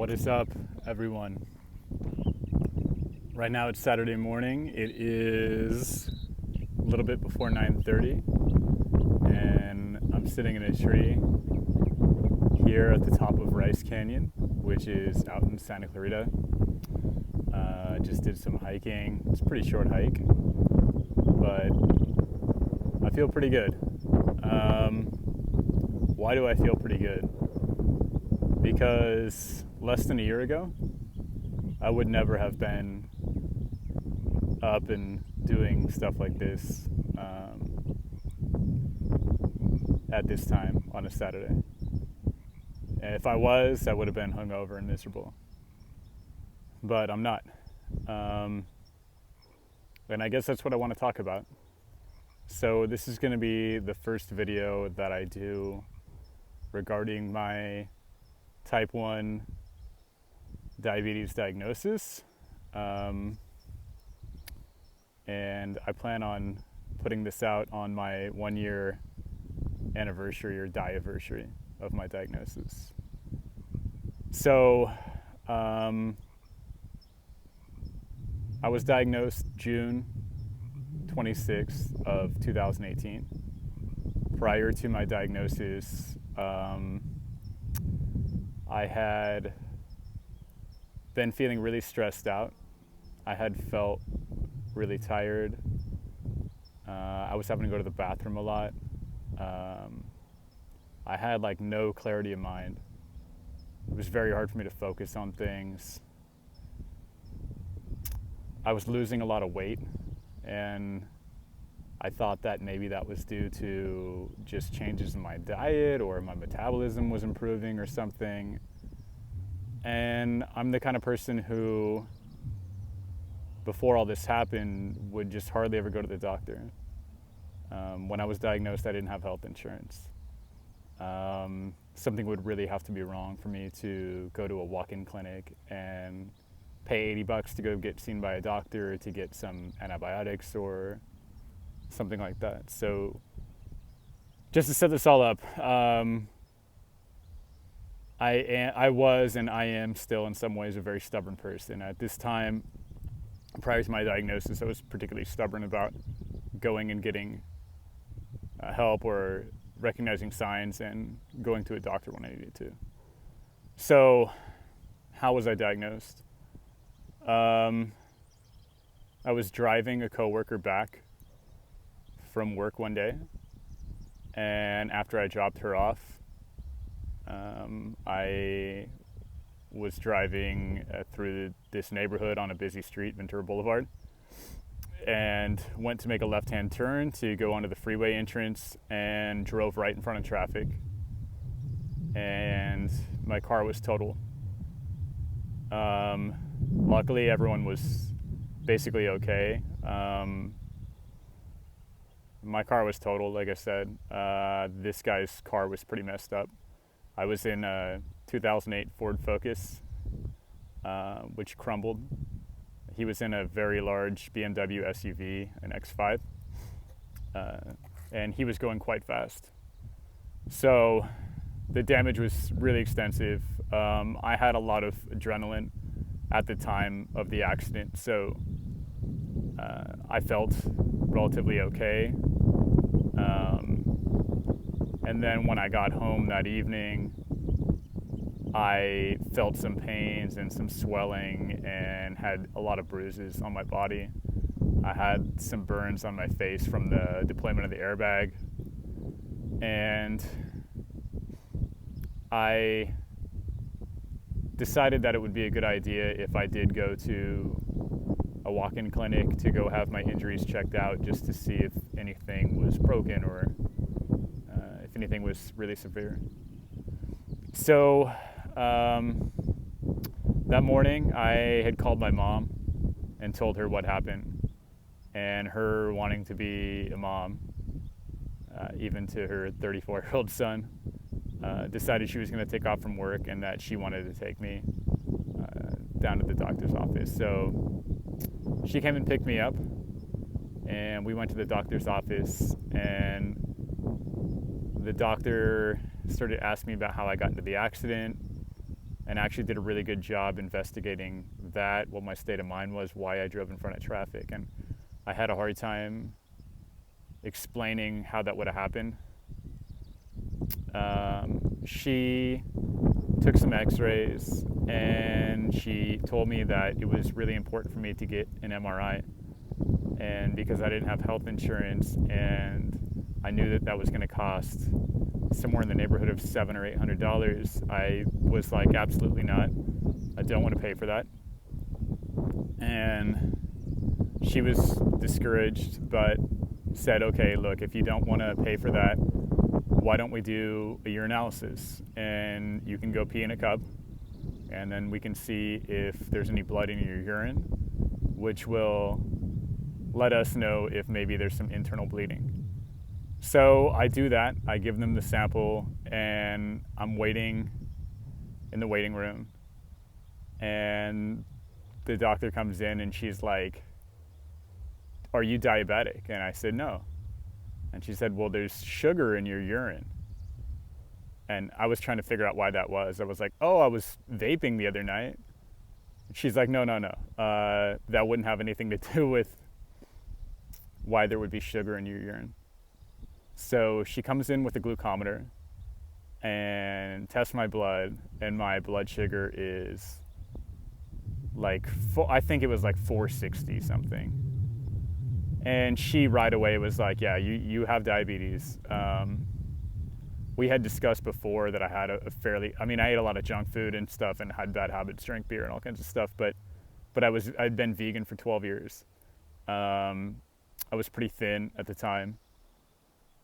What is up, everyone? Right now it's Saturday morning. It is a little bit before 9:30, and I'm sitting in a tree here at the top of Rice Canyon, which is out in Santa Clarita. Just did some hiking. It's a pretty short hike, but I feel pretty good. Why do I feel pretty good? Because less than a year ago, I would never have been up and doing stuff like this at this time on a Saturday. And if I was, I would have been hungover and miserable. But I'm not. And I guess that's what I want to talk about. So this is going to be the first video that I do regarding my type 1 diabetes diagnosis. And I plan on putting this out on my 1-year anniversary or die-iversary of my diagnosis. So, I was diagnosed June 26th of 2018. Prior to my diagnosis, I had been feeling really stressed out. I had felt really tired. I was having to go to the bathroom a lot. I had no clarity of mind. It was very hard for me to focus on things. I was losing a lot of weight, and I thought that maybe that was due to just changes in my diet, or my metabolism was improving or something. And I'm the kind of person who, before all this happened, would just hardly ever go to the doctor. When I was diagnosed, I didn't have health insurance. Something would really have to be wrong for me to go to a walk-in clinic and pay $80 to go get seen by a doctor to get some antibiotics or something like that. So just to set this all up, I was and I am still in some ways a very stubborn person. At this time, prior to my diagnosis, I was particularly stubborn about going and getting help or recognizing signs and going to a doctor when I needed to. So how was I diagnosed? I was driving a coworker back from work one day, and after I dropped her off, I was driving through this neighborhood on a busy street, Ventura Boulevard, and went to make a left-hand turn to go onto the freeway entrance and drove right in front of traffic, and my car was total. Luckily, everyone was basically okay. My car was total, like I said. This guy's car was pretty messed up. I was in a 2008 Ford Focus, which crumbled. He was in a very large BMW SUV, an X5, and he was going quite fast. So the damage was really extensive. I had a lot of adrenaline at the time of the accident, so I felt relatively okay. And then when I got home that evening, I felt some pains and some swelling and had a lot of bruises on my body. I had some burns on my face from the deployment of the airbag, and I decided that it would be a good idea if I did go to a walk-in clinic to go have my injuries checked out, just to see if anything was broken or if anything was really severe. So that morning I had called my mom and told her what happened, and her wanting to be a mom, even to her 34-year-old son, decided she was going to take off from work and that she wanted to take me down to the doctor's office. So she came and picked me up, and we went to the doctor's office, and the doctor started asking me about how I got into the accident, and actually did a really good job investigating that, what my state of mind was, why I drove in front of traffic. And I had a hard time explaining how that would have happened. She took some x-rays and she told me that it was really important for me to get an MRI. And because I didn't have health insurance and I knew that that was going to cost somewhere in the neighborhood of $700 or $800, I was like, absolutely not. I don't want to pay for that. And she was discouraged, but said, okay, look, if you don't want to pay for that, why don't we do a urinalysis? And you can go pee in a cup, and then we can see if there's any blood in your urine, which will let us know if maybe there's some internal bleeding. So I do that. I give them the sample, and I'm waiting in the waiting room. And the doctor comes in, and she's like, are you diabetic? And I said, no. And she said, well, there's sugar in your urine. And I was trying to figure out why that was. I was like, oh, I was vaping the other night. She's like, no. That wouldn't have anything to do with why there would be sugar in your urine. So she comes in with a glucometer and tests my blood, and my blood sugar is like, I think it was like 460 something. And she right away was like, yeah, you have diabetes. We had discussed before that I had I ate a lot of junk food and stuff and had bad habits, drank beer and all kinds of stuff, but I'd been vegan for 12 years. I was pretty thin at the time.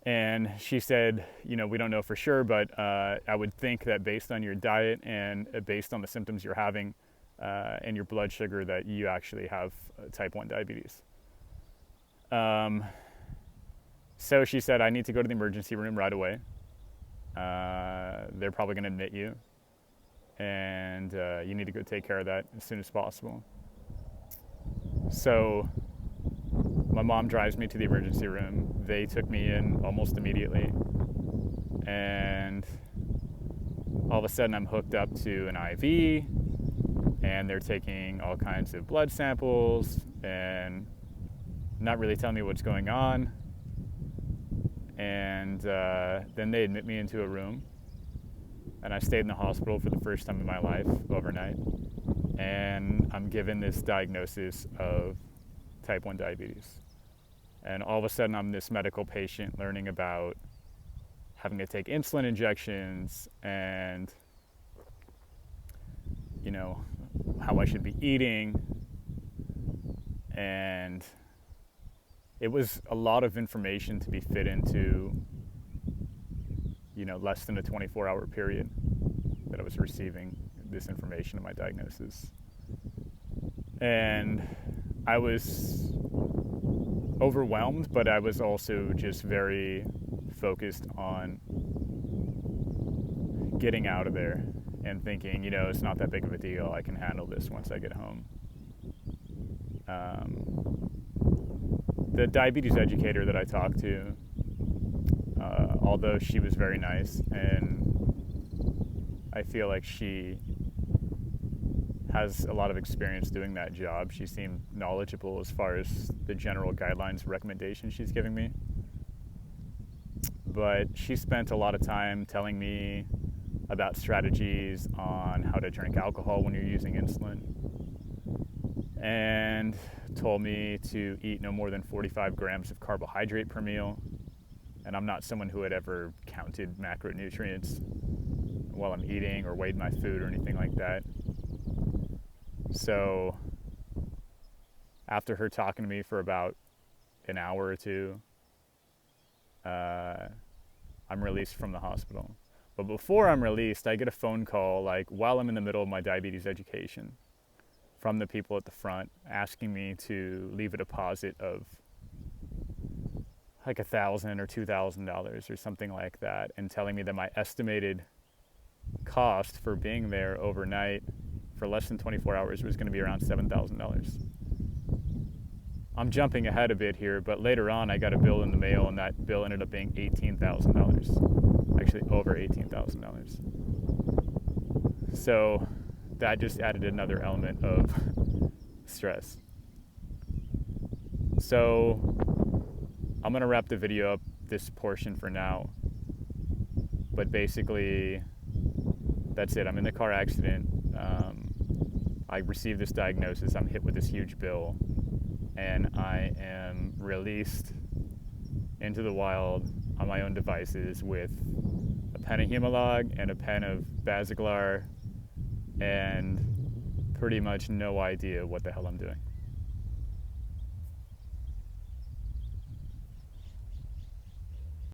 And she said, we don't know for sure, but I would think that based on your diet and based on the symptoms you're having and your blood sugar, that you actually have type 1 diabetes. So she said, I need to go to the emergency room right away. They're probably going to admit you, and you need to go take care of that as soon as possible. So my mom drives me to the emergency room. They took me in almost immediately, and all of a sudden I'm hooked up to an IV, and they're taking all kinds of blood samples and not really telling me what's going on. And then they admit me into a room, and I stayed in the hospital for the first time in my life overnight, and I'm given this diagnosis of type 1 diabetes. And all of a sudden I'm this medical patient learning about having to take insulin injections and how I should be eating. And it was a lot of information to be fit into, less than a 24-hour period that I was receiving this information of my diagnosis. And I was overwhelmed, but I was also just very focused on getting out of there and thinking, it's not that big of a deal. I can handle this once I get home. The diabetes educator that I talked to, although she was very nice, and I feel like she has a lot of experience doing that job, she seemed knowledgeable as far as the general guidelines recommendations she's giving me. But she spent a lot of time telling me about strategies on how to drink alcohol when you're using insulin, and told me to eat no more than 45 grams of carbohydrate per meal. And I'm not someone who had ever counted macronutrients while I'm eating or weighed my food or anything like that. So after her talking to me for about an hour or two, I'm released from the hospital. But before I'm released, I get a phone call, while I'm in the middle of my diabetes education, from the people at the front asking me to leave a deposit of $1,000 or $2,000 or something like that, and telling me that my estimated cost for being there overnight for less than 24 hours was going to be around $7,000. I'm jumping ahead a bit here, but later on I got a bill in the mail, and that bill ended up being $18,000. Actually over $18,000. So that just added another element of stress. So I'm going to wrap the video up, this portion, for now. But basically, that's it. I'm in the car accident. I received this diagnosis. I'm hit with this huge bill. And I am released into the wild on my own devices with a pen of Humalog and a pen of Basaglar and pretty much no idea what the hell I'm doing.